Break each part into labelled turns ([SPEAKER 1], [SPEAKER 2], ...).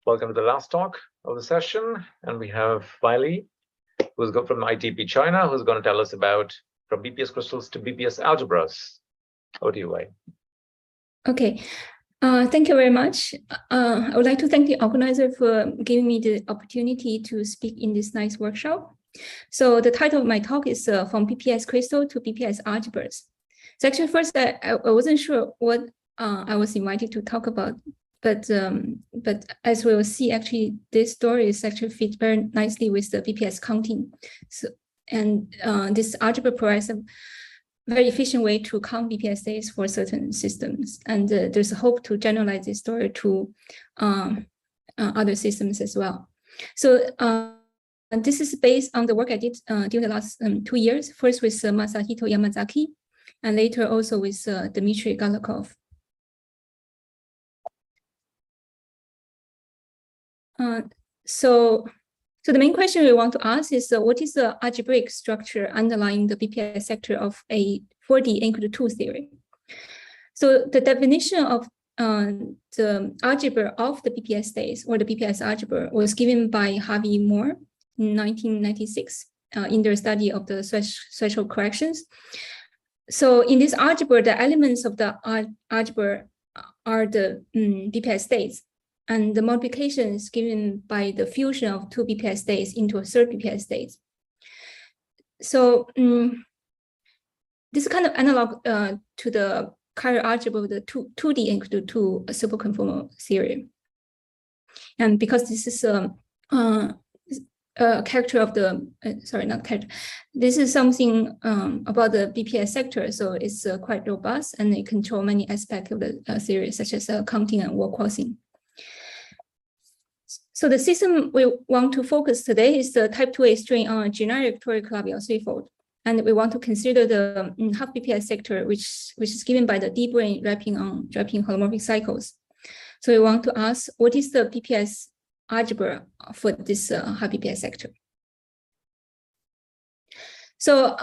[SPEAKER 1] Welcome to the last talk of the session, and we have Wei Li, who's got from ITP China, who's going to tell us about from BPS crystals to BPS algebras. Over to you, Wei.
[SPEAKER 2] Okay, thank you very much. I would like to thank the organizer for giving me the opportunity to speak in this nice workshop. So the title of my talk is from BPS crystal to BPS algebras. So actually, first I wasn't sure what I was invited to talk about, but as we will see, actually this story is actually fit very nicely with the BPS counting. So this algebra provides a very efficient way to count BPS days for certain systems, and there's a hope to generalize this story to other systems as well. So and this is based on the work I did during the last 2 years, first with Masahito Yamazaki, and later also with Dmitry Galakov. So the main question we want to ask is what is the algebraic structure underlying the BPS sector of a 4D anchored 2 theory? So the definition of the algebra of the BPS days, or the BPS algebra, was given by Harvey Moore in 1996 in their study of the threshold corrections. So in this algebra, the elements of the algebra are the BPS states, and the multiplication is given by the fusion of 2 BPS states into a third BPS state. So this is kind of analog to the Cairo algebra of the 2D anchored 2 superconformal theory. And because this is a character of the, sorry, not character, this is something about the BPS sector, so it's quite robust, and it controls many aspects of the theory, such as counting and word crossing. So the system we want to focus today is the type 2A string on a generic toric Calabi-Yau threefold. And we want to consider the half BPS sector, which is given by the D-brane wrapping holomorphic cycles. So we want to ask, what is the BPS algebra for this half BPS sector? So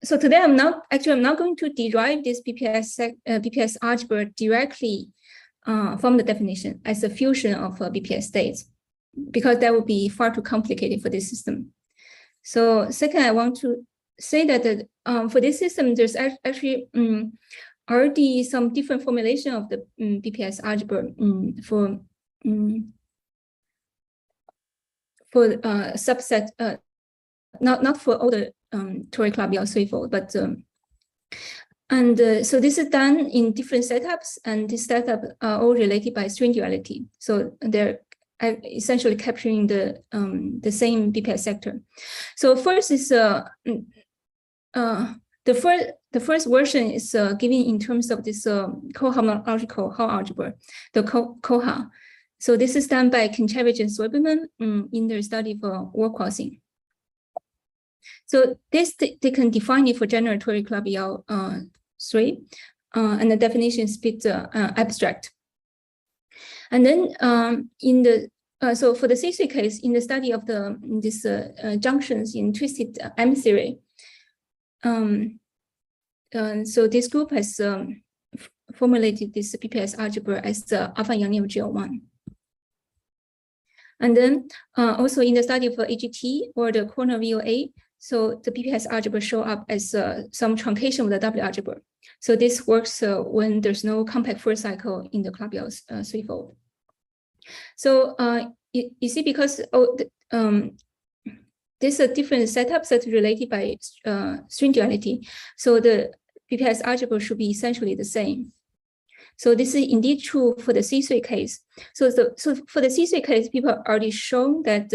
[SPEAKER 2] today I'm not going to derive this BPS algebra directly from the definition as a fusion of BPS states, because that would be far too complicated for this system. So second, I want to say that for this system, there's actually already some different formulation of the BPS algebra for subset, not for all the toric Calabi-Yau threefold, but so this is done in different setups, and these setups are all related by string duality. So they're essentially capturing the same BPS sector. So first is the first version is given in terms of this cohomological Hall algebra, the CoHa. So this is done by Konchevich and Sweberman in their study for word crossing. So this they can define it for general toric Calabi-Yau 3, and the definition is a bit abstract. And then so for the C3 case, in the study of these junctions in twisted M theory, so this group has formulated this BPS algebra as the alpha Yangian GL1. And then also in the study of AGT or the corner VOA, so the BPS algebra show up as some truncation of the W algebra. So this works when there's no compact first cycle in the Calabi-Yau threefold. So you see, because there's a different setups that's related by string duality, so the BPS algebra should be essentially the same. So this is indeed true for the C3 case. So for the C3 case, people have already shown that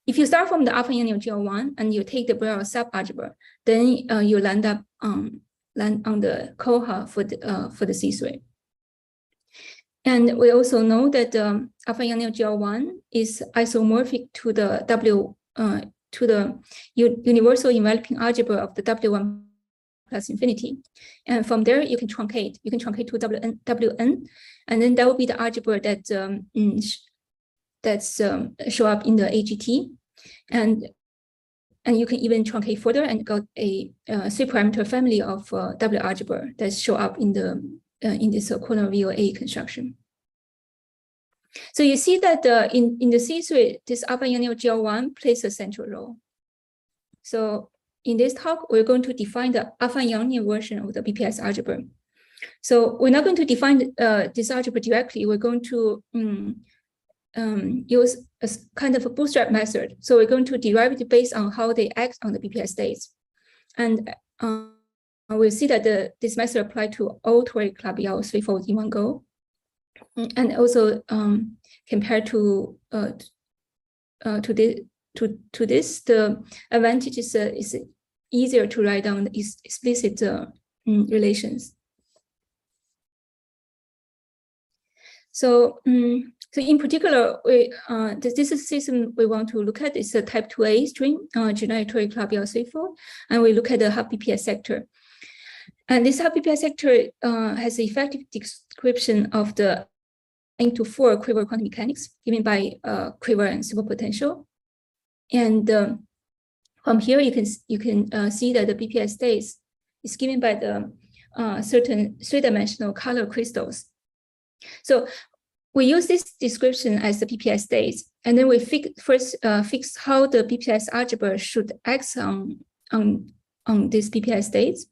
[SPEAKER 2] if you start from the alpha Yangian GL1 and you take the Borel subalgebra, then you land on the CoHa for the C3. And we also know that alpha Yangian GL1 is isomorphic to the universal enveloping algebra of the W1 plus infinity. And from there, you can truncate. You can truncate to Wn, and then that will be the algebra that show up in the AGT, and you can even truncate further and got a 3-parameter family of W algebra that show up in this corner VOA construction. So you see that in the C3, this alpha Yangian GL1 plays a central role. So in this talk, we're going to define the alpha Yangian version of the BPS algebra. So we're not going to define this algebra directly. We're going to use a kind of a bootstrap method. So we're going to derive it based on how they act on the BPS states. And we'll see that this method applies to all toric Calabi-Yau threefolds in one go. And also compared to this, the advantage is easier to write down explicit relations. So, so in particular, this system we want to look at is a type 2A string, generic toric Calabi-Yau threefold, and we look at the half BPS sector. And this half BPS sector has an effective description of the into 4 quiver quantum mechanics given by quiver and superpotential. And from here, you can see that the BPS states is given by the certain 3-dimensional color crystals. So we use this description as the BPS states, and then we first fix how the BPS algebra should act on these BPS states.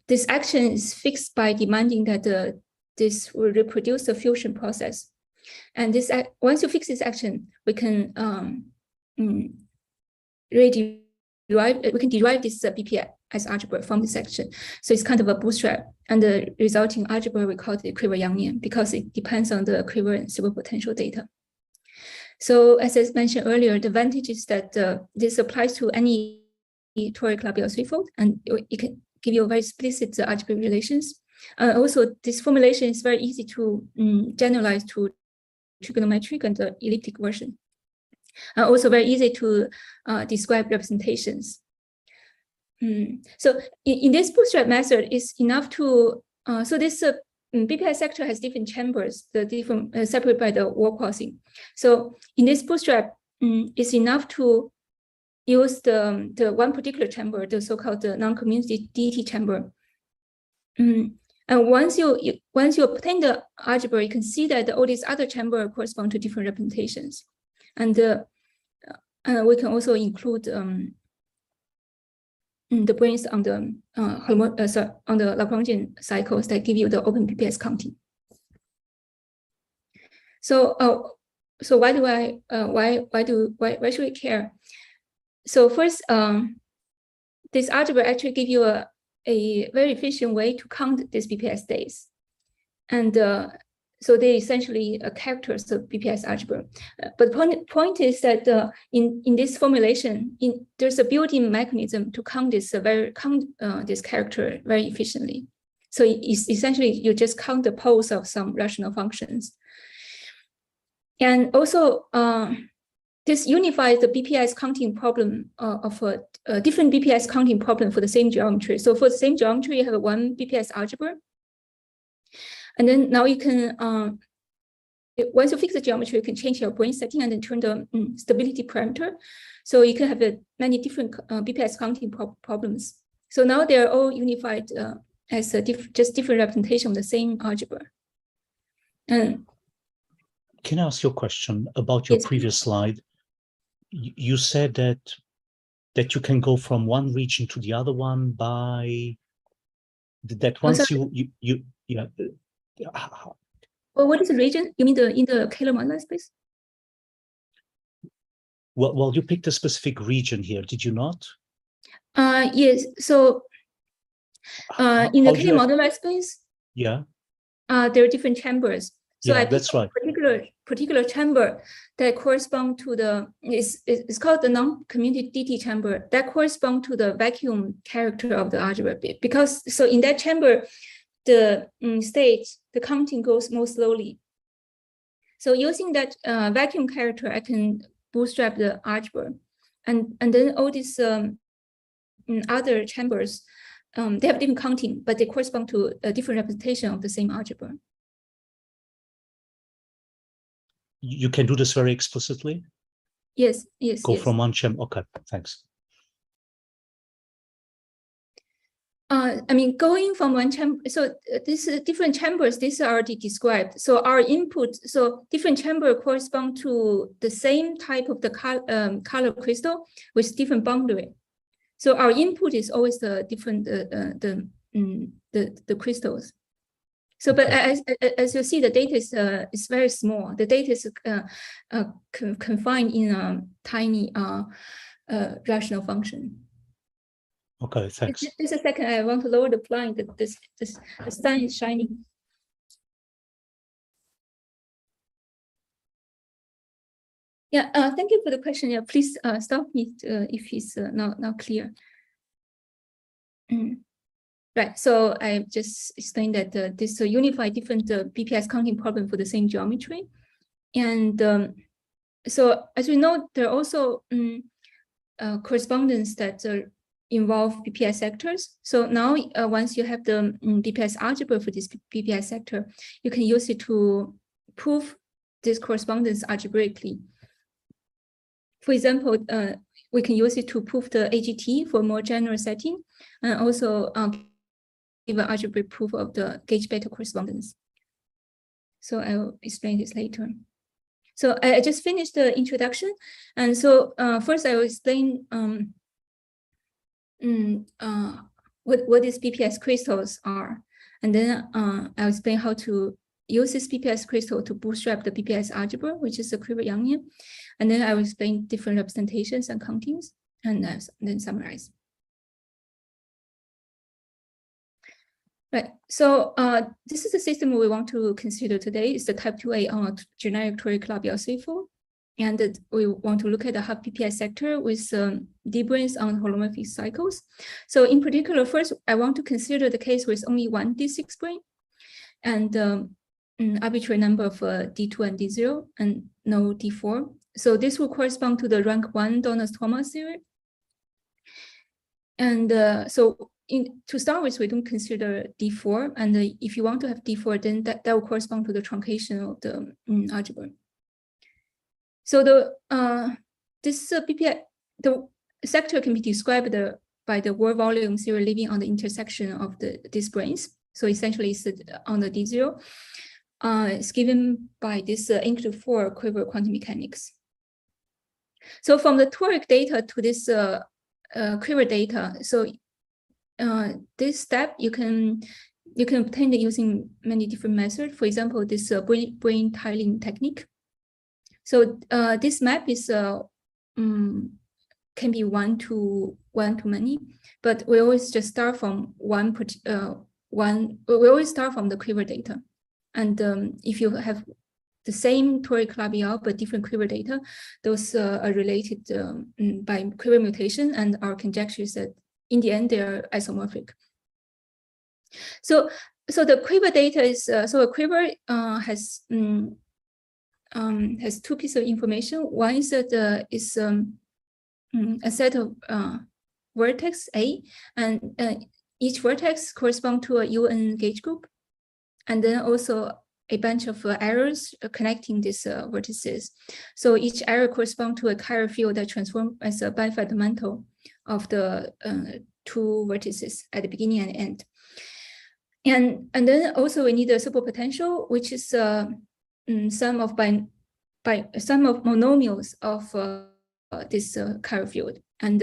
[SPEAKER 2] This action is fixed by demanding that this will reproduce the fusion process. And this once you fix this action, we can derive this BPS algebra from this action. So it's kind of a bootstrap, and the resulting algebra we call it quiver Yangian because it depends on the quiver and superpotential data. So as I mentioned earlier, the advantage is that this applies to any toric Calabi-Yau threefold, and it can give you very explicit algebraic relations. Also, this formulation is very easy to generalize to trigonometric and the elliptic version. Also very easy to describe representations. So in this bootstrap method, it's enough to, so this BPS sector has different chambers, the different separated by the wall crossing. So in this bootstrap, it's enough to use the one particular chamber, the so-called non-community DT chamber. And once you obtain the algebra, you can see that all these other chambers correspond to different representations. And we can also include the branes on the on the Lagrangian cycles that give you the open BPS counting. So so why should we care? So first, this algebra actually give you a very efficient way to count these BPS states. And so they essentially characters of BPS algebra. But the point is that in this formulation, there's a built-in mechanism to count this this character very efficiently. So it's essentially you just count the poles of some rational functions. And also, this unifies the BPS counting problem of a different BPS counting problem for the same geometry. So for the same geometry, you have one BPS algebra. And then now you can, once you fix the geometry, you can change your brane setting and then turn the stability parameter. So you can have many different BPS counting problems. So now they're all unified as just different representation of the same algebra. And
[SPEAKER 3] can I ask you a question about your previous slide? You said that you can go from one region to the other one by that once yeah.
[SPEAKER 2] Well, what is the region? You mean in the Kähler moduli space?
[SPEAKER 3] Well, you picked a specific region here, did you not?
[SPEAKER 2] Yes. So in the Kähler moduli space,
[SPEAKER 3] yeah,
[SPEAKER 2] there are different chambers. So
[SPEAKER 3] yeah,
[SPEAKER 2] I picked a particular chamber that correspond to the it's called the non-community DT chamber that correspond to the vacuum character of the algebra. Because so in that chamber, the state, the counting goes more slowly. So using that vacuum character, I can bootstrap the algebra, and then all these other chambers, they have different counting, but they correspond to a different representation of the same algebra.
[SPEAKER 3] You can do this very explicitly?
[SPEAKER 2] Yes.
[SPEAKER 3] Go from one chamber. Okay, thanks.
[SPEAKER 2] I mean, going from one chamber, so this different chambers, this is already described. So our input, so different chamber correspond to the same type of the color crystal with different boundary. So our input is always the different the crystals. So, but as you see, the data is very small. The data is confined in a tiny rational function.
[SPEAKER 3] Okay, thanks.
[SPEAKER 2] Just a second, I want to lower the blind. The sun is shining. Yeah, thank you for the question. Yeah, please stop me if it's not clear. Right, so I just explained that this unify different BPS counting problem for the same geometry. And so as we know, there are also correspondence that involve BPS sectors. So now once you have the BPS algebra for this BPS sector, you can use it to prove this correspondence algebraically. For example, we can use it to prove the AGT for more general setting, and also give an algebraic proof of the gauge Bethe correspondence. So I will explain this later. So I just finished the introduction, and so first I will explain what these BPS crystals are, and then I'll explain how to use this BPS crystal to bootstrap the BPS algebra, which is a quiver Yangian, and then I will explain different representations and countings, and then summarize. Right, so this is the system we want to consider today. It's the type 2A on a generic toric Calabi-Yau threefold. And we want to look at the half BPS sector with D-branes on holomorphic cycles. So in particular, first, I want to consider the case with only one D6 brane and arbitrary number of D2 and D0 and no D4. So this will correspond to the rank 1 Donner-Thomas theory. And to start with, we don't consider D4. And if you want to have D4, then that will correspond to the truncation of the algebra. So this BPS, the sector can be described by the word volume theory living on the intersection of these branes. So essentially, it's on the D0. It's given by this include 4 quiver quantum mechanics. So from the toric data to this quiver data, so this step you can obtain it using many different methods. For example, this brane tiling technique. So this map is can be one to many, but we always just start from we always start from the quiver data. And if you have the same toric Calabi-Yau but different quiver data, those are related by quiver mutation, and our conjecture is that in the end they are isomorphic. So the quiver data is so a quiver has 2 pieces of information. One is that is a set of vertex A, and each vertex corresponds to a UN gauge group, and then also a bunch of errors connecting these vertices. So each error corresponds to a chiral field that transforms as a bifundamental of the 2 vertices at the beginning and end. And then also we need a superpotential, which is sum of monomials of this chiral field, and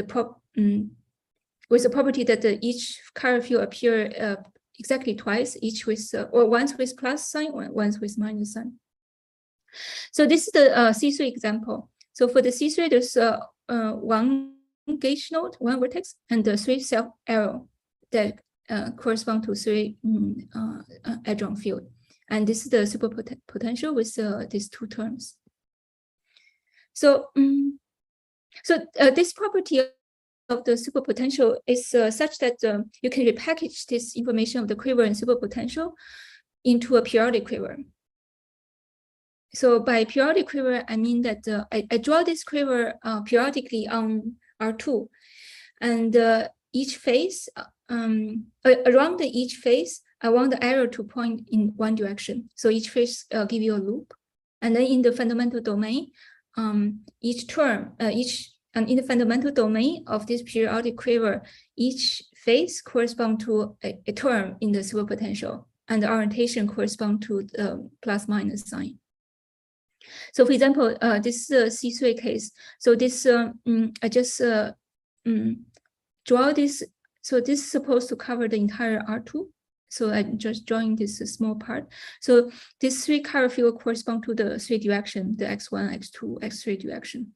[SPEAKER 2] with the property that each chiral field appear exactly twice, each with or once with plus sign, or once with minus sign. So this is the C3 example. So for the C3, there's 1 gauge node, 1 vertex, and the 3 self arrow that correspond to 3 hadron field. And this is the superpotential with these 2 terms. So, this property of the superpotential is such that you can repackage this information of the quiver and superpotential into a periodic quiver. So by periodic quiver, I mean that I draw this quiver periodically on R2, and each phase, around each phase, I want the arrow to point in one direction. So each phase give you a loop, and then in the fundamental domain, each term, in the fundamental domain of this periodic quiver, each phase corresponds to a term in the superpotential, and the orientation corresponds to the plus minus sign. So for example, this is a C3 case. So this, I just draw this. So this is supposed to cover the entire R2. So I'm just drawing this small part. So this 3 color field correspond to the 3 direction, the X1, X2, X3 direction.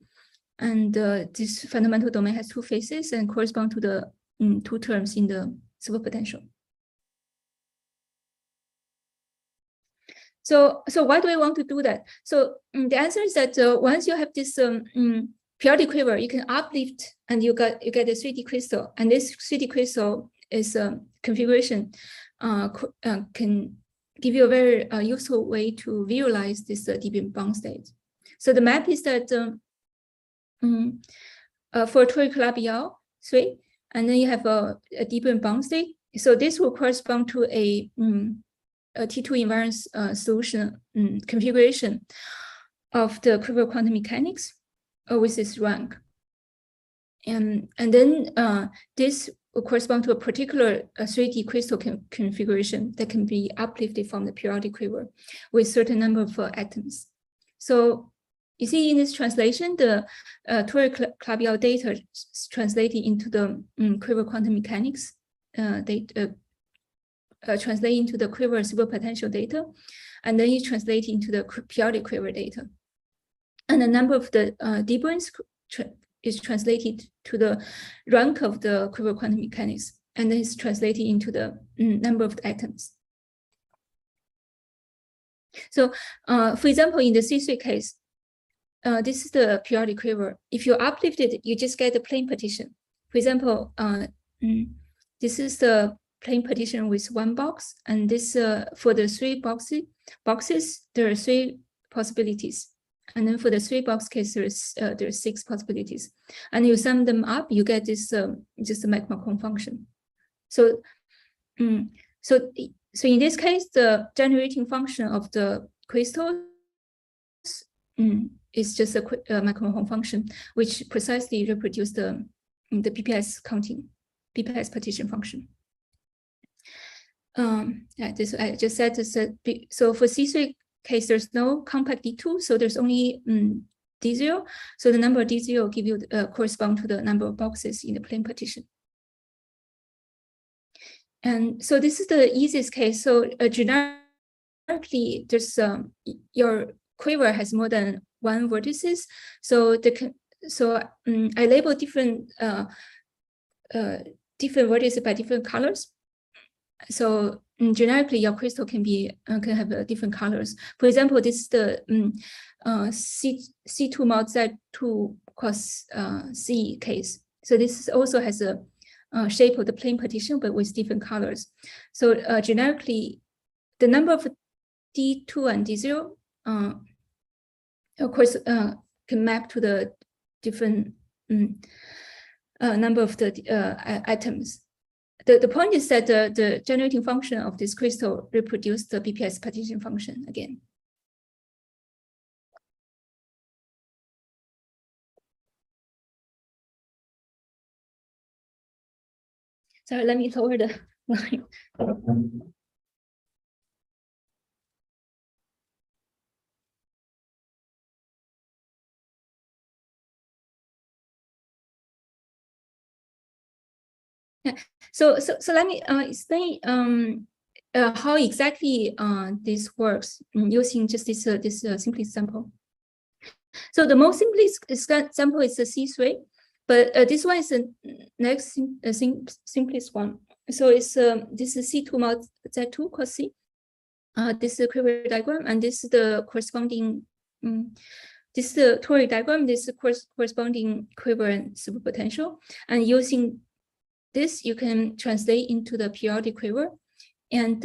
[SPEAKER 2] And this fundamental domain has 2 faces and correspond to the 2 terms in the superpotential. So why do I want to do that? So the answer is that once you have this periodic quiver, you can uplift and you get a 3D crystal, and this 3D crystal is configuration can give you a very useful way to visualize this D-brane bound state. So the map is that for toric Calabi-Yau 3, and then you have a D-brane bound state. So this will correspond to a T2 invariance solution configuration of the quiver quantum mechanics with this rank. And then this will correspond to a particular 3D crystal configuration that can be uplifted from the periodic quiver with certain number of atoms. So you see in this translation, the toric Calabi-Yau data is translated into the quiver quantum mechanics. Translate into the quiver superpotential data, and then you translate into the periodic quiver data. And the number of the D-branes is translated to the rank of the quiver quantum mechanics, and then it's translated into the number of the atoms. So, for example, in the C3 case, this is the periodic quiver. If you uplift it, you just get the plane partition. For example, this is the plane partition with 1 box, and this for the 3 boxes, there are 3 possibilities. And then for the 3 box case, there's 6 possibilities. And you sum them up, you get this just a Macron function. So, so in this case, the generating function of the crystals is just a Macron function, which precisely reproduces the BPS counting, BPS partition function. This I just said this. So for C3 case, there's no compact D2, so there's only D0. So the number of D0 give you correspond to the number of boxes in the plane partition. And so this is the easiest case. So generically, there's your quiver has more than 1 vertices. So I label different vertices by different colors. So generically, your crystal can have different colors. For example, this is the C2 mod Z2 cos C case. So this also has a shape of the plane partition, but with different colors. So generically, the number of D2 and D0, of course, can map to the different number of the atoms. The point is that the generating function of this crystal reproduces the BPS partition function again. Sorry, let me lower the line. So let me explain how exactly this works using just this simplest sample. So the most simplest example is the C3, but this one is the next simplest one. So it's this is C2 mod Z2 cos C. This is the quiver diagram, and this is the corresponding. This is the toric diagram. This is the corresponding quiver and superpotential, and using this, you can translate into the periodic quiver. And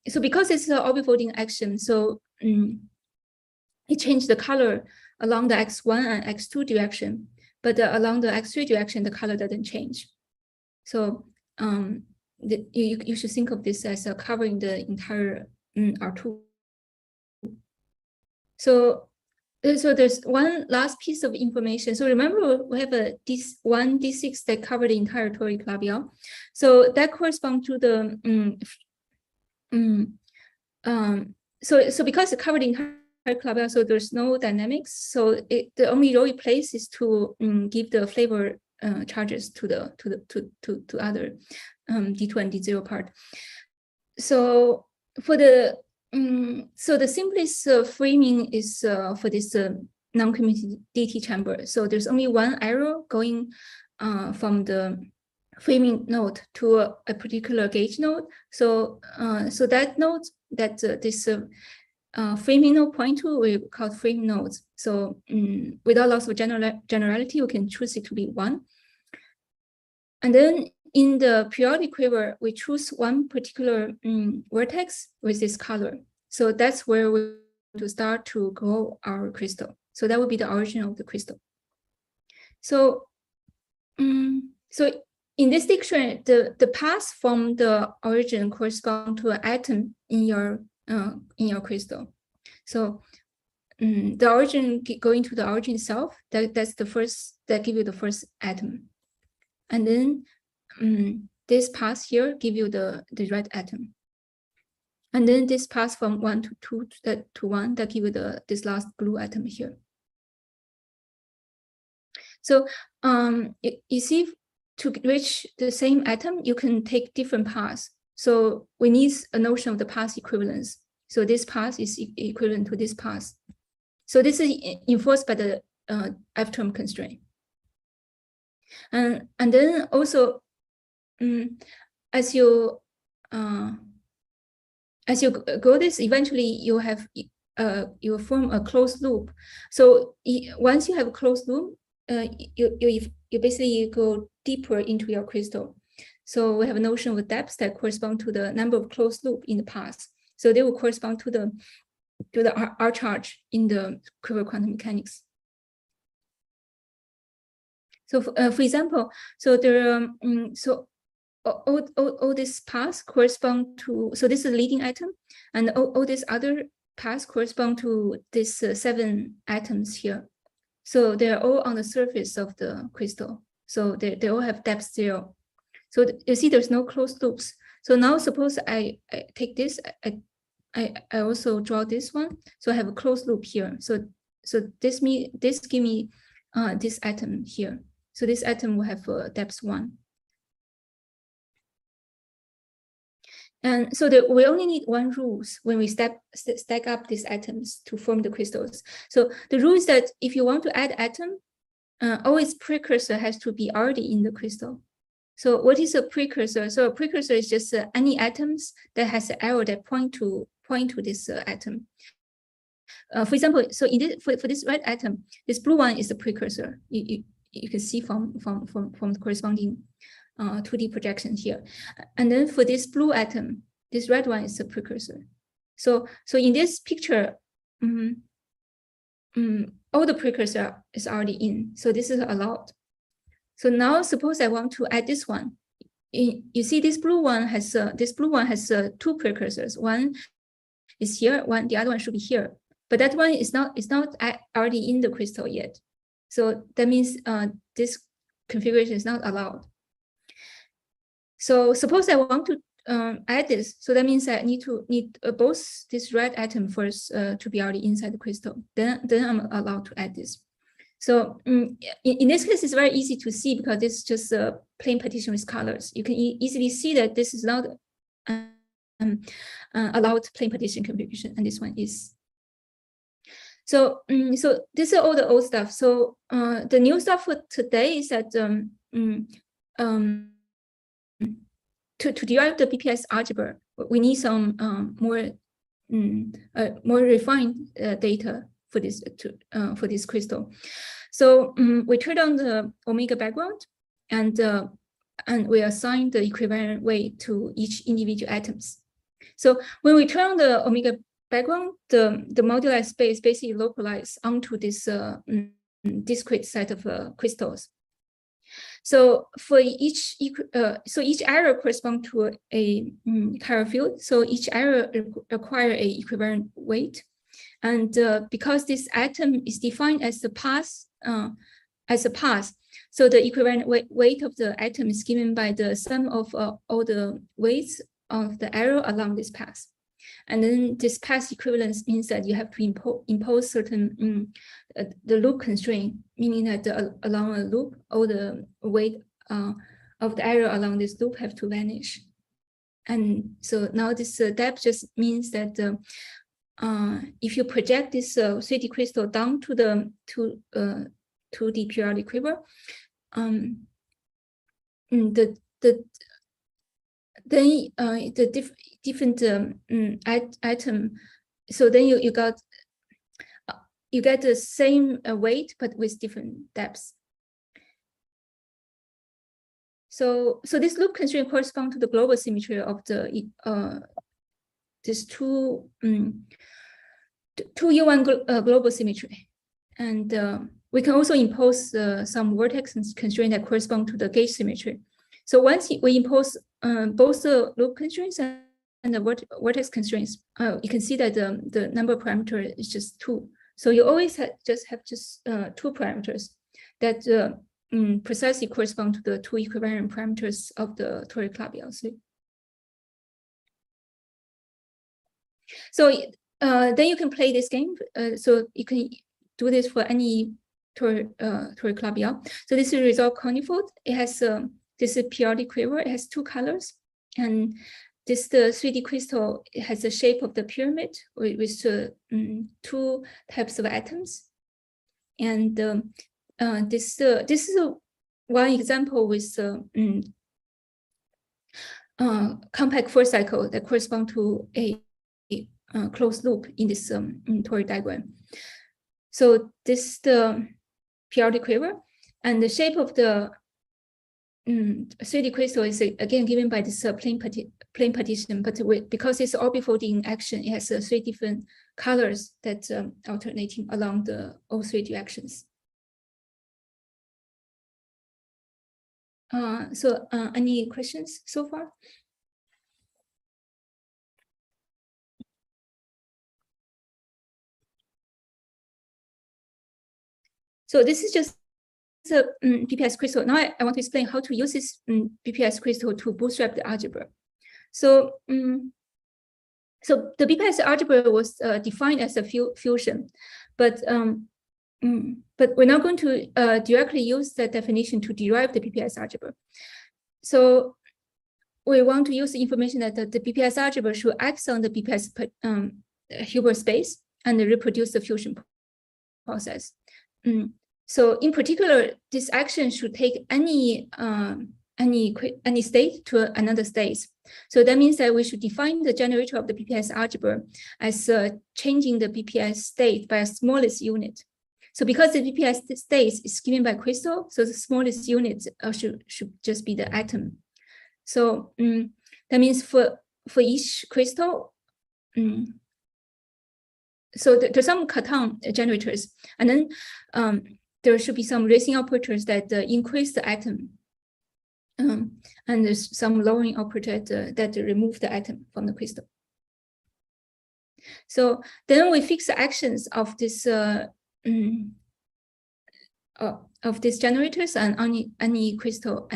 [SPEAKER 2] so because it's an orbifolding action, so it changed the color along the X1 and X2 direction, but along the X3 direction, the color doesn't change. So you should think of this as covering the entire R2. So So there's one last piece of information. So remember, we have a D1, D6 that cover the entire toric Calabi-Yau. So that corresponds to the so because it covered the entire Calabi-Yau, so there's no dynamics. So the only role it plays is to give the flavor charges to the other D2 and D0 part. So for the so the simplest framing is for this non-commutative chamber. So there's only one arrow going from the framing node to a particular gauge node. So so that node that this framing node point to, we call frame nodes. So without loss of generality, we can choose it to be 1. And then in the periodic quiver, we choose one particular vertex with this color. So that's where we to start to grow our crystal. So that would be the origin of the crystal. So, so in this dictionary, the path from the origin corresponds to an atom in your crystal. So the origin going to the origin itself, that's the first, that give you the first atom. And then this path here give you the red atom. And then this path from 1 to 2 to 1, that give you this last blue atom here. So you see, to reach the same atom, you can take different paths. So we need a notion of the path equivalence. So this path is equivalent to this path. So this is enforced by the F-term constraint. And then also, as you go this, eventually you have you form a closed loop. So once you have a closed loop, you basically go deeper into your crystal. So we have a notion of depth that corresponds to the number of closed loop in the path. So they will correspond to the R charge in the quiver quantum mechanics. So for example, so there so all this paths correspond to, so this is a leading atom, and all these other paths correspond to these 7 atoms here. So they're all on the surface of the crystal. So they all have depth 0. So you see there's no closed loops. So now suppose I take this, I also draw this one. So I have a closed loop here. So this give me this atom here. So this atom will have depth 1. And so we only need one rule when we stack up these atoms to form the crystals. So the rule is that if you want to add atom, always precursor has to be already in the crystal. So what is a precursor? So a precursor is just any atoms that has an arrow that point to this atom. For example, so in this, for this red atom, this blue one is the precursor. You can see from the corresponding 2D projection here. And then for this blue atom, this red one is the precursor. So in this picture, all the precursor is already in. So this is allowed. So now suppose I want to add this one. You see this blue one has 2 precursors. One is here, the other one should be here. But that one is not already in the crystal yet. So that means this configuration is not allowed. So suppose I want to add this. So that means I need both this red atom first to be already inside the crystal. Then I'm allowed to add this. So in this case, it's very easy to see because this is just a plain partition with colors. You can easily see that this is not allowed plain partition configuration, and this one is. So so this is all the old stuff. So the new stuff for today is that to derive the BPS algebra, we need some more refined data for this crystal. So we turn on the omega background, and we assign the equivalent weight to each individual atoms. So when we turn on the omega background, the moduli space basically localized onto this discrete set of crystals. So for each arrow corresponds to a chiral field. So each arrow require a equivalent weight, And because this atom is defined as a path, so the equivalent weight of the atom is given by the sum of all the weights of the arrow along this path. And then this path equivalence means that you have to impose certain the loop constraint, meaning that along a loop, all the weight of the arrow along this loop have to vanish. And so now this depth just means that if you project this 3D crystal down to the periodic quiver, the different atom, so then you get the same weight but with different depths. So this loop constraint corresponds to the global symmetry of the these two U1 global symmetry, and we can also impose some vortex constraint that correspond to the gauge symmetry. So once we impose both the loop constraints and the vortex constraints, you can see that the number parameter is just 2. So you always have just 2 parameters that precisely correspond to the 2 equivariant parameters of the toric Calabi-Yau. So then you can play this game. So you can do this for any toric Calabi-Yau. So this is resolved conifold. It has this is periodic quiver. It has 2 colors, and this the 3D crystal. It has the shape of the pyramid with 2 types of atoms, and this is one example with compact force cycle that correspond to a closed loop in this toric diagram. So this is the periodic quiver, and the shape of the 3D crystal is again given by this plane partition, but because it's orbifolding action, it has 3 different colors that alternating along all 3 directions. So any questions so far? So this is just a BPS crystal. Now I want to explain how to use this BPS crystal to bootstrap the algebra. So, so the BPS algebra was defined as a fusion, but we're not going to directly use that definition to derive the BPS algebra. So we want to use the information that the BPS algebra should act on the BPS Hilbert space and reproduce the fusion process. So in particular, this action should take any state to another state. So that means that we should define the generator of the BPS algebra as changing the BPS state by a smallest unit. So because the BPS state is given by crystal, so the smallest unit should just be the atom. So that means for each crystal, so there's some Cartan generators, and then there should be some racing operators that increase the atom, and there's some lowering operator that remove the atom from the crystal. So then we fix the actions of this these generators and any crystals,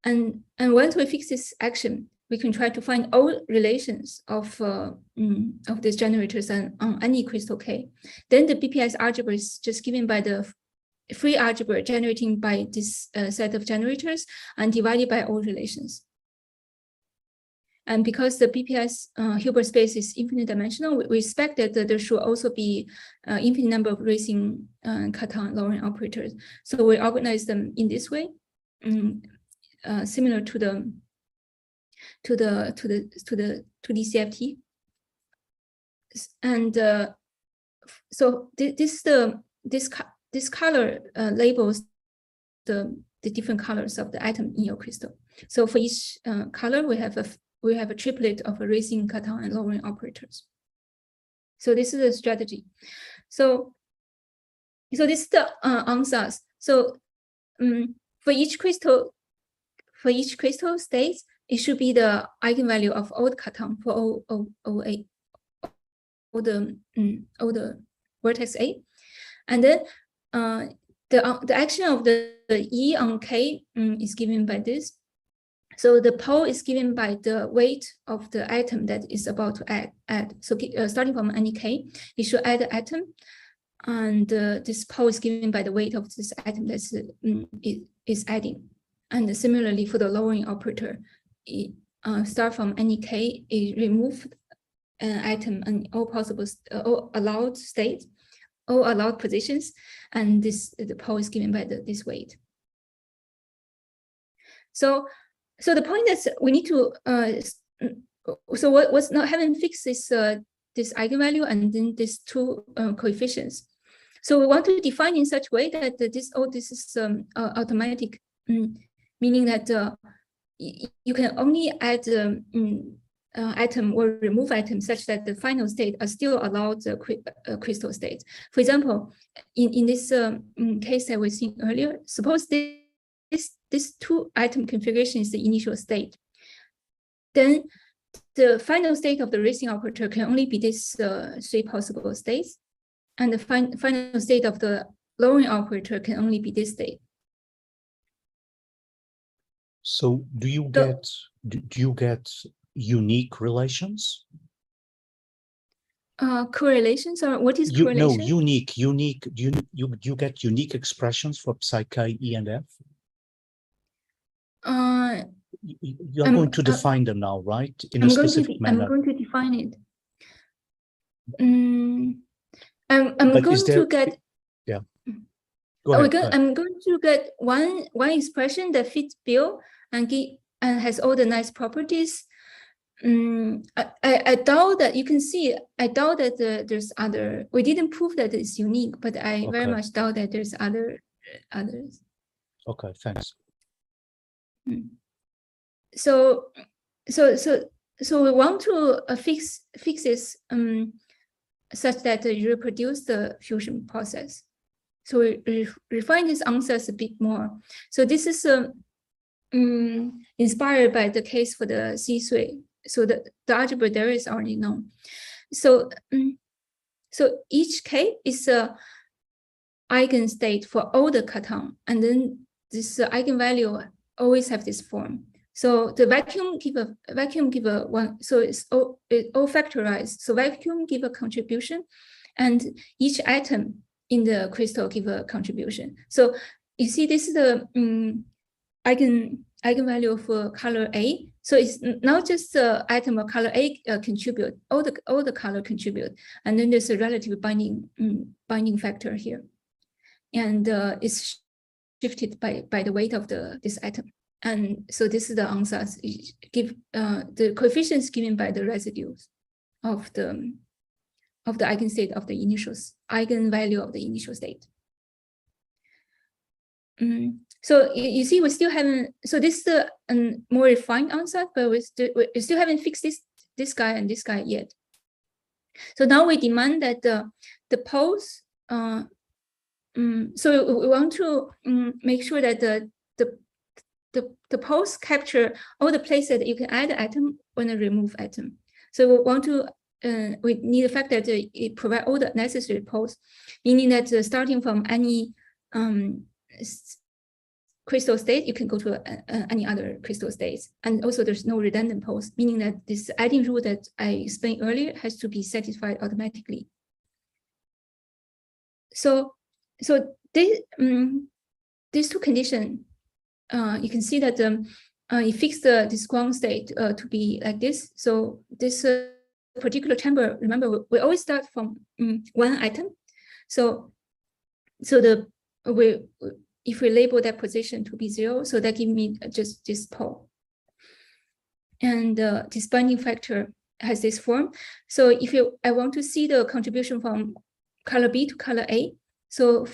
[SPEAKER 2] and once we fix this action, we can try to find all relations of these generators on any crystal K. Then the BPS algebra is just given by the free algebra generating by this set of generators and divided by all relations. And because the BPS Hilbert space is infinite dimensional, we expect that there should also be infinite number of racing Cartan lowering operators. So we organize them in this way, similar to the CFT. And so this color labels the different colors of the atom in your crystal. So for each color, we have a triplet of a racing Cartan and lowering operators. So this is a strategy. So this is the ansatz. So for each crystal state, it should be the eigenvalue of all the Cartan for all the vertex A, and then the action of the E on K is given by this. So the pole is given by the weight of the atom that is about to add. So starting from any K, you should add the atom, and this pole is given by the weight of this atom that is adding. And similarly for the lowering operator, start from any K, it remove an atom and all possible all allowed states, all allowed positions, and the pole is given by this weight. So the point is we need to so what's not having fixed is this eigenvalue and then these two coefficients. So we want to define in such way that this is automatic, meaning that you can only add atom or remove atom such that the final state are still allowed crystal state. For example, in this case that we seen earlier, suppose this two atom configuration is the initial state. Then the final state of the racing operator can only be this three possible states, and the final state of the lowering operator can only be this state.
[SPEAKER 3] So do you get unique relations?
[SPEAKER 2] Correlations, or what is correlation?
[SPEAKER 3] No, unique. Do you get unique expressions for psi k, E, and F? You are going to define them now, right? In a specific manner.
[SPEAKER 2] I'm going to define it. I'm going to get.
[SPEAKER 3] Yeah. Go ahead.
[SPEAKER 2] I'm going to get one expression that fits Bill and has all the nice properties. I doubt that you can see. I doubt that there's other. We didn't prove that it's unique, but I very much doubt that there's others.
[SPEAKER 3] Okay, thanks.
[SPEAKER 2] So we want to fix this such that you reproduce the fusion process. So we refine these answers a bit more. So this is inspired by the case for the C3. So the algebra there is already known. So each K is a eigenstate for all the cation, and then this eigenvalue always have this form. So the vacuum give a one. So it's all factorized. So vacuum give a contribution, and each atom in the crystal give a contribution. So you see, this is the eigenvalue for color A. So it's not just the atom of color A contribute. All the color contribute, and then there's a relative binding factor here, and it's shifted by the weight of this atom. And so this is the answers. Give the coefficients given by the residues of the eigenstate of the eigenvalue of the initial state. So you see, we still haven't. So this is the more refined answer, but we still haven't fixed this guy and this guy yet. So now we demand that the poles. So we want to make sure that the poles capture all the places that you can add atom when you remove atom. So we want to we need the fact that it provide all the necessary poles, meaning that starting from any crystal state, you can go to any other crystal states, and also there's no redundant poles, meaning that this adding rule that I explained earlier has to be satisfied automatically. So these two conditions. You can see that you fix this ground state to be like this. So this particular chamber, remember, we always start from one atom. So if we label that position to be 0, so that gives me just this pole. And this binding factor has this form. So if I want to see the contribution from color B to color A, so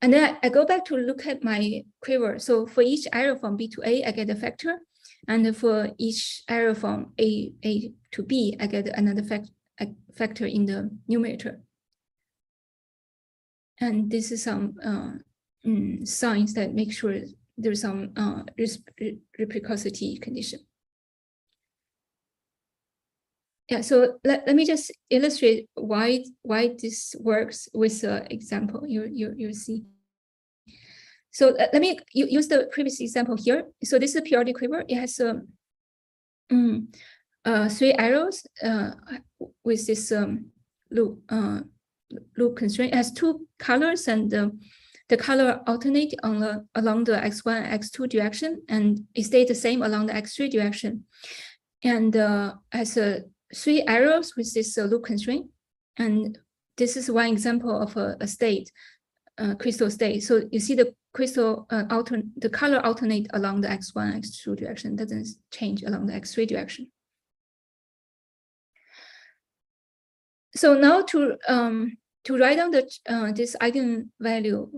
[SPEAKER 2] and then I go back to look at my quiver. So for each arrow from B to A, I get a factor. And for each arrow from A to B, I get another factor in the numerator. And this is some signs that make sure there's some reciprocity condition. Yeah, so let me just illustrate why this works with an example. You see. So let me use the previous example here. So this is a periodic quiver. It has 3 arrows with this loop constraint. It has 2 colors, and the color alternate along the x1 and x2 direction, and it stays the same along the x3 direction. And has 3 arrows with this loop constraint. And this is one example of a state, crystal state. So you see the crystal the color alternate along the x1 and x2 direction, doesn't change along the x3 direction. So now to write down this eigenvalue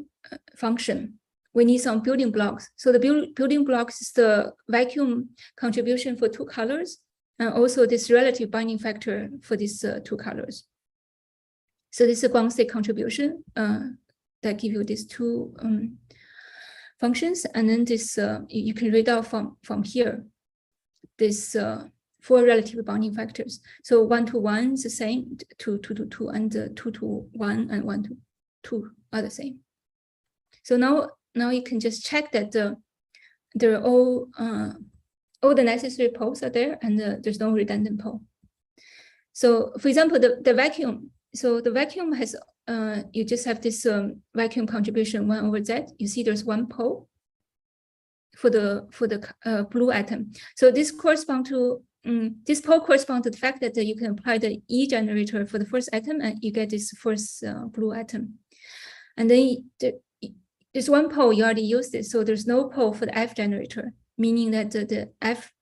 [SPEAKER 2] function, we need some building blocks. So the building blocks is the vacuum contribution for 2 colors, and also this relative binding factor for these 2 colors. So this is a ground state contribution that give you these 2 functions, and then this you can read out from here this 4 relative binding factors. So 1 to 1 is the same, 2 to 2, and 2 to 1 and 1 to 2 are the same. So now you can just check that they're all the necessary poles are there, and there's no redundant pole. So for example, the vacuum. So the vacuum has you just have this vacuum contribution 1 over z. You see there's 1 pole for the blue atom. So this corresponds to this pole corresponds to the fact that you can apply the E generator for the first atom, and you get this first blue atom. And then there's 1 pole, you already used it, so there's no pole for the F generator, meaning that the F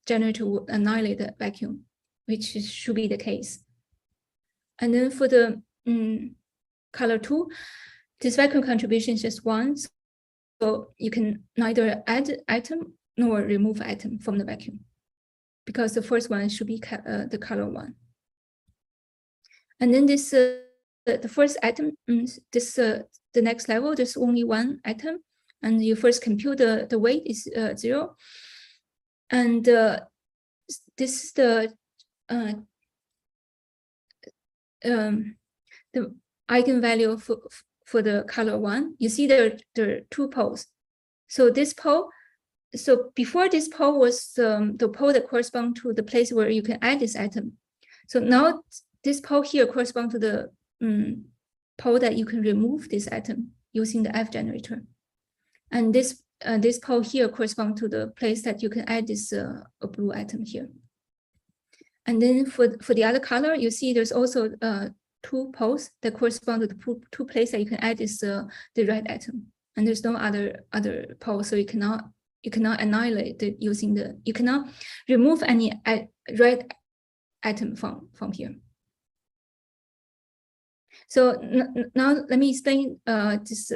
[SPEAKER 2] generator will annihilate the vacuum, which should be the case. And then for the color 2, this vacuum contribution is just 1, so you can neither add atom nor remove atom from the vacuum, because the first one should be the color 1. And then this the first atom, the next level, there's only 1 atom, and you first compute the weight is 0, and this is the eigenvalue for the color 1. You see there are 2 poles. So this pole, so before this pole was the pole that corresponds to the place where you can add this atom. So now this pole here corresponds to the pole that you can remove this atom using the F generator. And this pole here corresponds to the place that you can add this a blue atom here. And then for the other color, you see there's also 2 poles that correspond to the 2 places that you can add this the red atom. And there's no other pole, so you cannot annihilate it using you cannot remove any red atom from here. So now let me explain this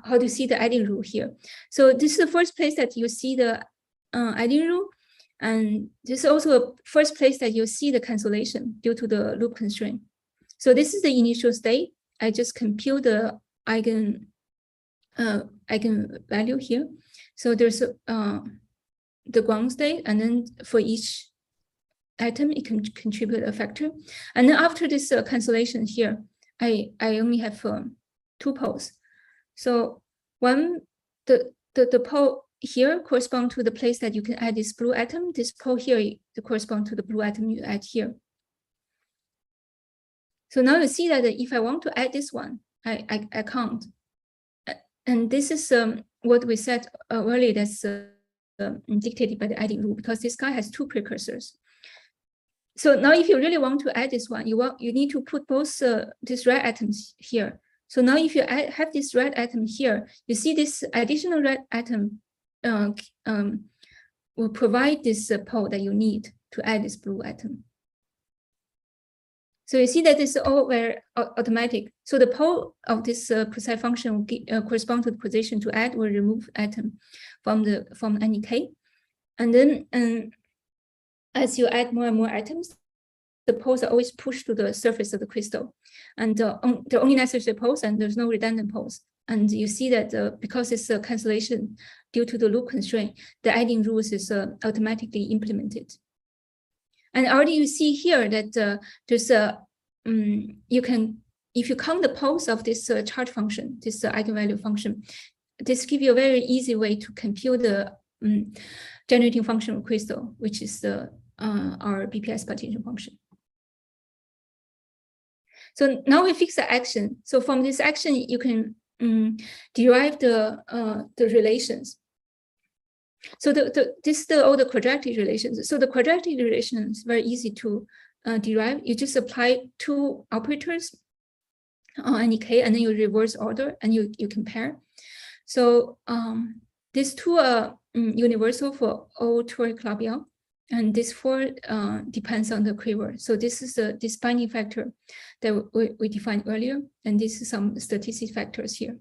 [SPEAKER 2] how to see the adding rule here. So this is the first place that you see the adding rule, and this is also a first place that you see the cancellation due to the loop constraint. So this is the initial state. I just compute the eigenvalue here. So there's the ground state, and then for each atom, it can contribute a factor. And then after this cancellation here, I only have 2 poles. So the pole here corresponds to the place that you can add this blue atom. This pole here corresponds to the blue atom you add here. So now you see that if I want to add this one, I can't. And this is what we said earlier, that's dictated by the adding rule, because this guy has 2 precursors. So now if you really want to add this one, you need to put both these red atoms here. So now if you have this red atom here, you see this additional red atom will provide this pole that you need to add this blue atom. So you see that this is all very automatic. So the pole of this precise function will correspond to the position to add or remove atom from any k. And then as you add more and more atoms, the poles are always pushed to the surface of the crystal. And there are only necessary poles, and there's no redundant poles. And you see that because it's a cancellation due to the loop constraint, the adding rules is automatically implemented. And already you see here that there's a you can, if you count the poles of this charge function, this eigenvalue function, this gives you a very easy way to compute the generating function of crystal, which is our BPS potential function. So now we fix the action. So from this action, you can derive the relations. So this is all the quadratic relations. So the quadratic relation is very easy to derive. You just apply two operators on any k, and then you reverse order and you compare. So these two are universal for all toric Calabi-Yau, and this 4 depends on the quiver. So this is this binding factor that we defined earlier, and this is some statistic factors here.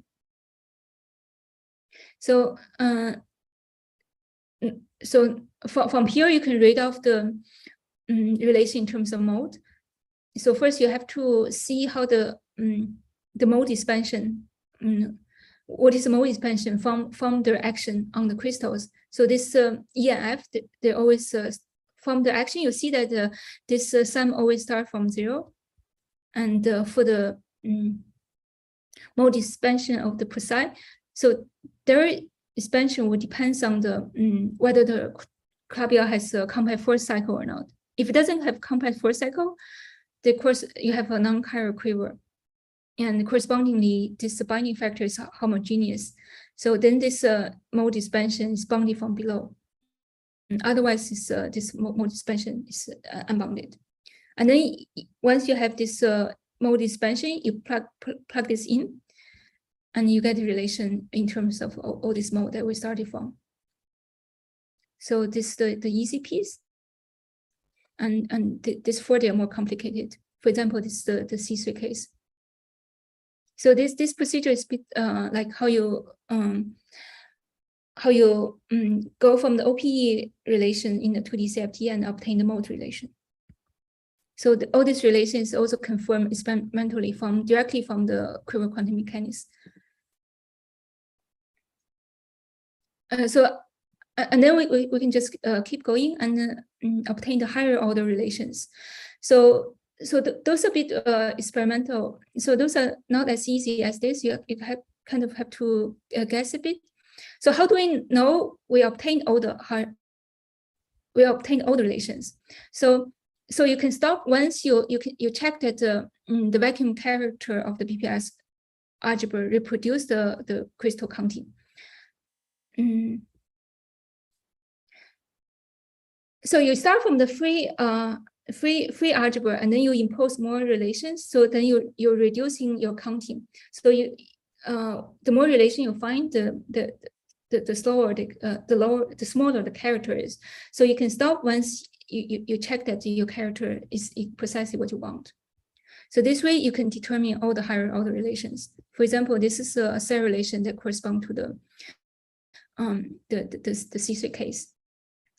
[SPEAKER 2] So from here you can read off the relation in terms of mode. So first you have to see how the mode expansion, what is the mode expansion from their action on the crystals. So this E and F, they always from the action you see that this sum always start from 0, and for the mode expansion of the precise, so their expansion will depends on the whether the Calabi-Yau has a compact fourth cycle or not. If it doesn't have compact fourth cycle, of course you have a non-chiral quiver, and correspondingly this binding factor is homogeneous. So then this mode expansion is bounded from below. Otherwise, this mode expansion is unbounded. And then once you have this mode expansion, you plug this in, and you get the relation in terms of all this mode that we started from. So this is the easy piece, and this 4 they are more complicated. For example, this is the C3 case. So this procedure is a bit like how you go from the OPE relation in the 2D CFT and obtain the mode relation. So all these relations also confirmed experimentally directly from the quiver quantum mechanics. And then we can just keep going and obtain the higher order relations. So those are a bit experimental. So those are not as easy as this. You kind of have to guess a bit. So how do we know we obtain all the relations? So you can stop once you check that the vacuum character of the BPS algebra reproduce the crystal counting. So you start from the free algebra, and then you impose more relations. So then you're reducing your counting. So the more relation you find, the slower the smaller the character is. So you can stop once you check that your character is precisely what you want. So this way you can determine all the higher order relations. For example, this is a cell relation that corresponds to the C3 case.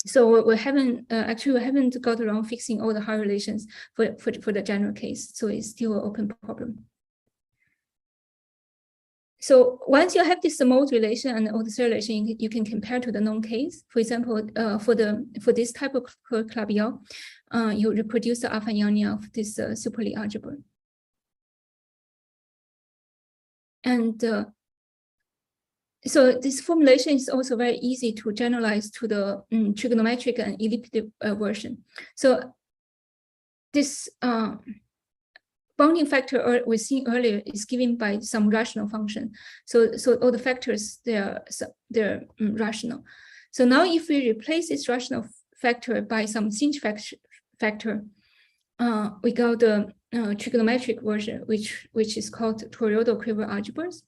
[SPEAKER 2] So we haven't got around fixing all the higher relations for the general case. So it's still an open problem. So once you have this mode relation and all the cell relation, you can compare to the known case. For example, for this type of Calabi-Yau, you reproduce the alpha Yangian of this super Lie algebra. And so this formulation is also very easy to generalize to the trigonometric and elliptic version. So this bounding factor we seen earlier is given by some rational function. So all the factors they're rational. So now if we replace this rational factor by some singe factor, we got the trigonometric version, which is called toroidal quiver algebras.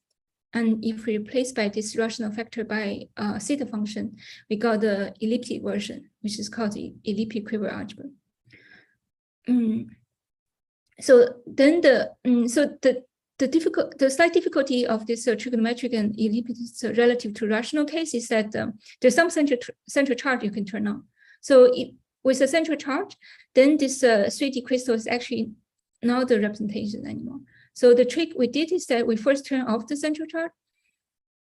[SPEAKER 2] And if we replace by this rational factor by theta function, we got the elliptic version, which is called the elliptic quiver algebra. So then the slight difficulty of this trigonometric and elliptic relative to rational case is that there's some central charge you can turn on. So with a central charge, then this 3D crystal is actually not the representation anymore. So the trick we did is that we first turn off the central charge,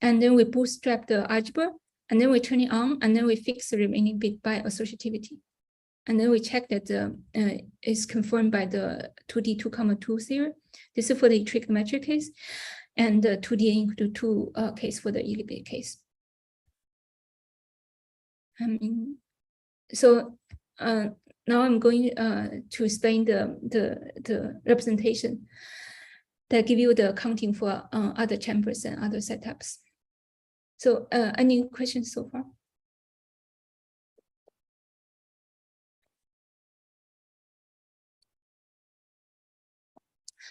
[SPEAKER 2] and then we bootstrap the algebra, and then we turn it on, and then we fix the remaining bit by associativity. And then we check that it's confirmed by the 2D 2, 2 theory. This is for the trigonometric case, and the 2D equal to 2 case for the elliptic case. So now I'm going to explain the representation that give you the accounting for other chambers and other setups. So any questions so far?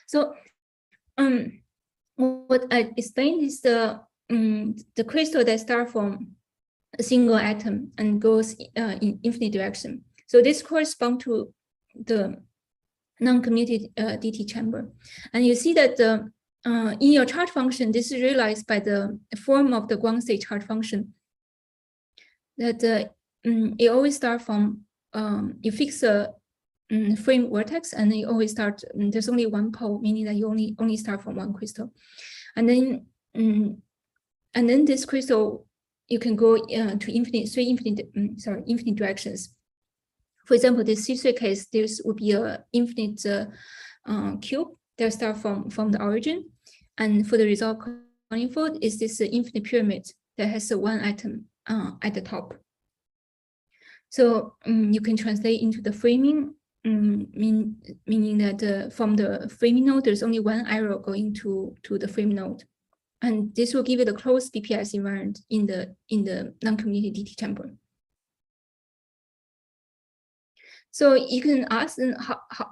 [SPEAKER 2] So what I explained is the crystal that start from a single atom and goes in infinite direction. So this corresponds to the non-commutative DT chamber. And you see that in your charge function, this is realized by the form of the ground state charge function. That it always start from, you fix a frame vertex, and you always start, there's only one pole, meaning that you only start from one crystal. And then this crystal, you can go to infinite directions. For example, this C3 case, this would be a infinite cube that start from the origin. And for the result manifold, is this infinite pyramid that has one atom at the top. So you can translate into the framing, meaning that from the framing node, there's only one arrow going to the frame node. And this will give you the closed BPS environment in the non-commutative DT chamber. So you can ask,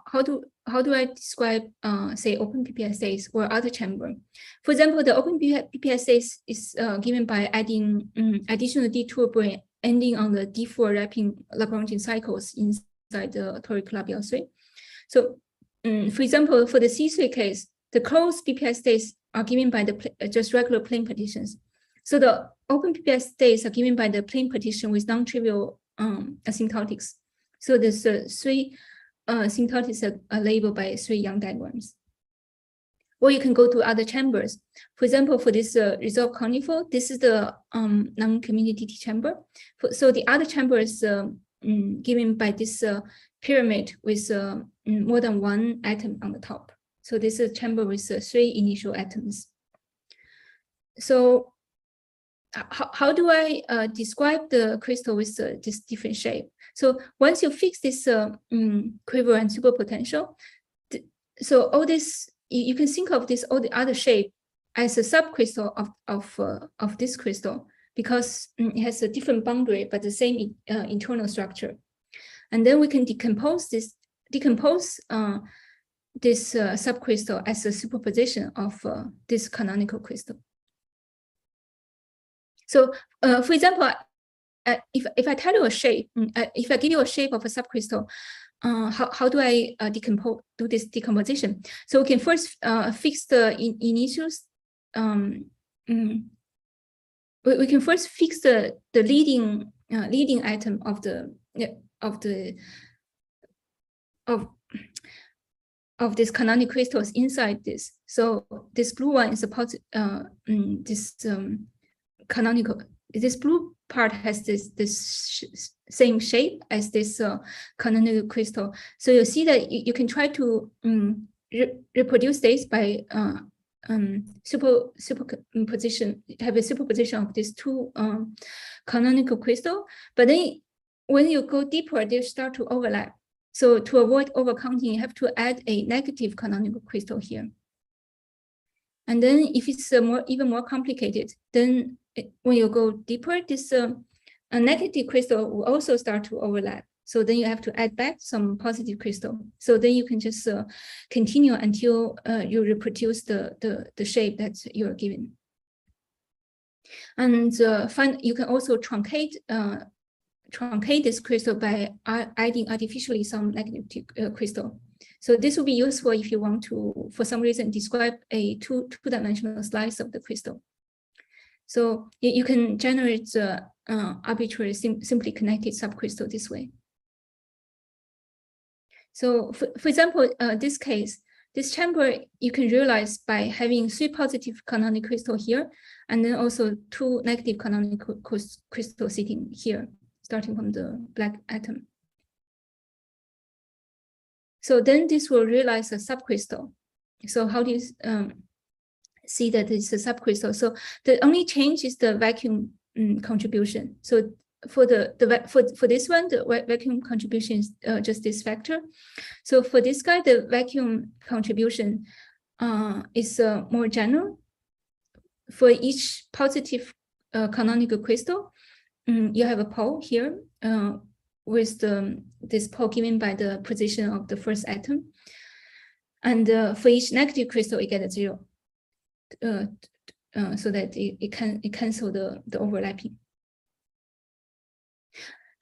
[SPEAKER 2] how do I describe, say, open BPS states or other chamber? For example, the open BPS states is given by adding additional D-brane ending on the D4 wrapping Lagrangian cycles inside the toric Calabi-Yau 3. So, for example, for the C3 case, the closed BPS states are given by the just regular plane partitions. So the open BPS states are given by the plane partition with non-trivial asymptotics. So there's three asymptotics are labeled by 3 Young diagrams. Or you can go to other chambers. For example, for this resolved conical, this is the non-commutative DT chamber. So the other chamber is given by this pyramid with more than one atom on the top. So this is a chamber with 3 initial atoms. So how do I describe the crystal with this different shape? So once you fix this quiver and superpotential, so all this, you can think of this, all the other shape as a subcrystal of this crystal, because it has a different boundary, but the same internal structure. And then we can decompose this subcrystal as a superposition of this canonical crystal. So for example, if I tell you a shape, if I give you a shape of a subcrystal, how do I do this decomposition? So we can first fix the initials. We can first fix the leading atom of this canonical crystals inside this. So this blue one is a canonical. This blue part has this same shape as this canonical crystal. So you see that you can try to reproduce this by superposition, have a superposition of these 2 canonical crystal. But then when you go deeper, they start to overlap. So to avoid overcounting, you have to add a negative canonical crystal here. And then if it's even more complicated, then when you go deeper, this a negative crystal will also start to overlap. So then you have to add back some positive crystal. So then you can just continue until you reproduce the shape that you're given. And you can also truncate this crystal by adding artificially some negative crystal. So this will be useful if you want to, for some reason, describe a two-dimensional slice of the crystal. So you can generate arbitrary simply connected subcrystal this way. So for example, this case, this chamber you can realize by having 3 positive canonical crystals here, and then also 2 negative canonical crystals sitting here, starting from the black atom. So then this will realize a subcrystal. So how do you see that it's a subcrystal? So the only change is the vacuum contribution. So for this one, the vacuum contribution is just this factor. So for this guy, the vacuum contribution is more general. For each positive canonical crystal, you have a pole here with this pole given by the position of the first atom. And for each negative crystal, you get a 0, so that it cancel the overlapping.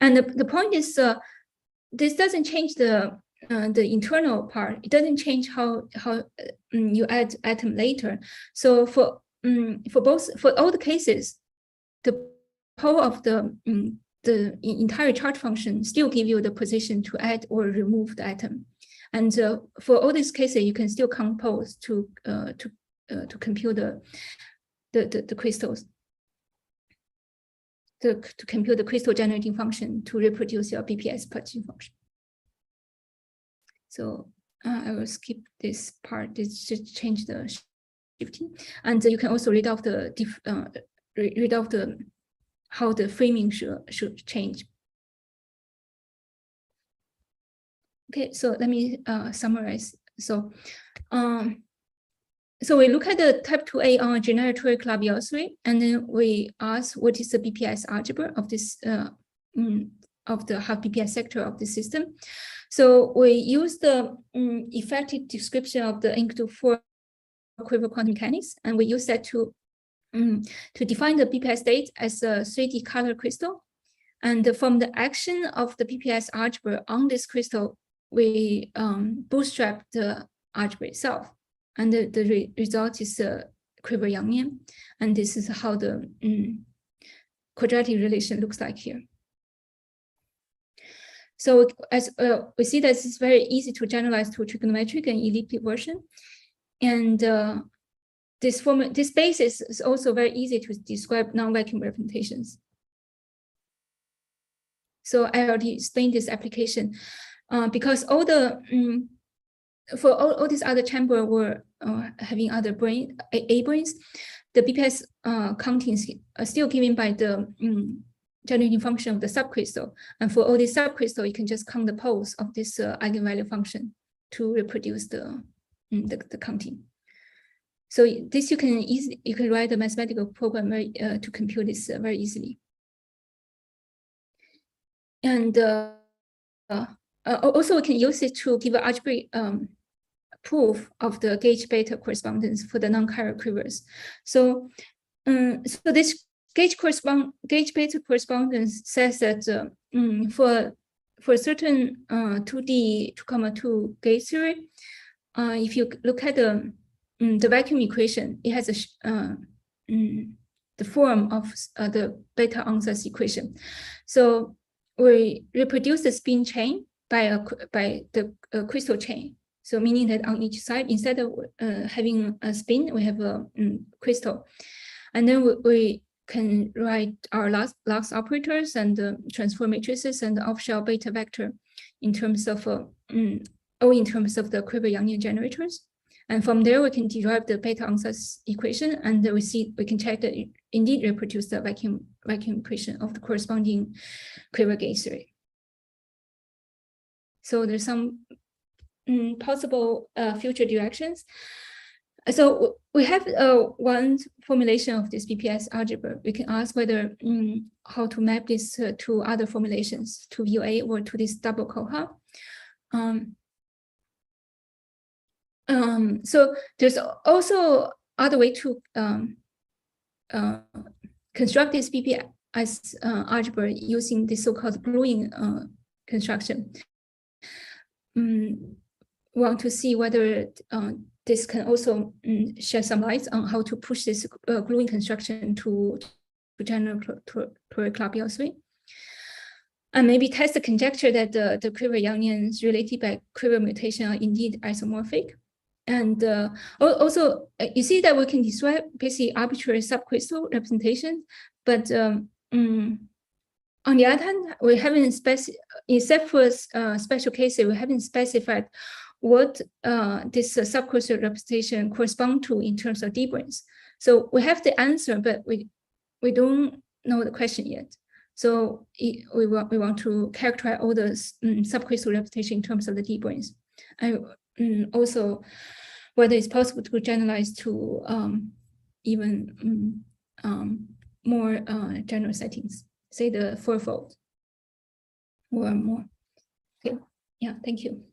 [SPEAKER 2] And the point is, this doesn't change the internal part. It doesn't change how you add atom later. So for all the cases, the pole of the entire charge function still give you the position to add or remove the atom. And for all these cases, you can still compose to compute the crystals, to compute the crystal generating function to reproduce your BPS partition function. So I will skip this part. This just change the shifting, and you can also read off how the framing should change. Okay, so let me summarize. So we look at the type 2A on generic Calabi-Yau 3, and then we ask what is the BPS algebra of this of the half BPS sector of the system. So we use the effective description of the N-4 quiver quantum mechanics, and we use that to define the BPS state as a 3D color crystal. And from the action of the BPS algebra on this crystal, we bootstrap the algebra itself. And the result is a quiver Yangian. And this is how the quadratic relation looks like here. So as we see that it's very easy to generalize to trigonometric and elliptic version. And this basis is also very easy to describe non-vacuum representations. So I already explained this application because all the for all these other chamber were having other A-branes, the BPS countings are still given by the generating function of the subcrystal. And for all these subcrystal, you can just count the poles of this eigenvalue function to reproduce the counting. So this you can write a mathematical program to compute this very easily. And also we can use it to give an algebraic proof of the gauge beta correspondence for the non-chiral quivers. So this gauge beta correspondence says that for certain 2D 2,2 gauge theory, if you look at the vacuum equation, it has the form of the beta ansatz equation. So we reproduce the spin chain by the crystal chain. So meaning that on each side, instead of having a spin, we have a crystal. And then we can write our Lux operators and transform matrices and the off-shell beta vector in terms of in terms of the quiver Yangian generators. And from there, we can derive the beta ansatz equation, and we can check that it indeed reproduce the vacuum equation of the corresponding quiver gauge theory. So there's some possible future directions. So we have one formulation of this BPS algebra. We can ask whether how to map this to other formulations, to VUA or to this double coha. So there's also other way to construct this BPS algebra using this so-called gluing construction. Want to see whether this can also shed some light on how to push this gluing construction to general Calabi-Yau 3. And maybe test the conjecture that the quiver Yangians related by quiver mutation are indeed isomorphic. And also, you see that we can describe basically arbitrary subcrystal representation, but On the other hand, we haven't except for special cases, we haven't specified what this subcrystal representation correspond to in terms of D-branes. So we have the answer, but we don't know the question yet. So we want to characterize all the subcrystal representation in terms of the D-branes. And also whether it's possible to generalize to even more general settings, say the fourfold or more. Okay, yeah, thank you.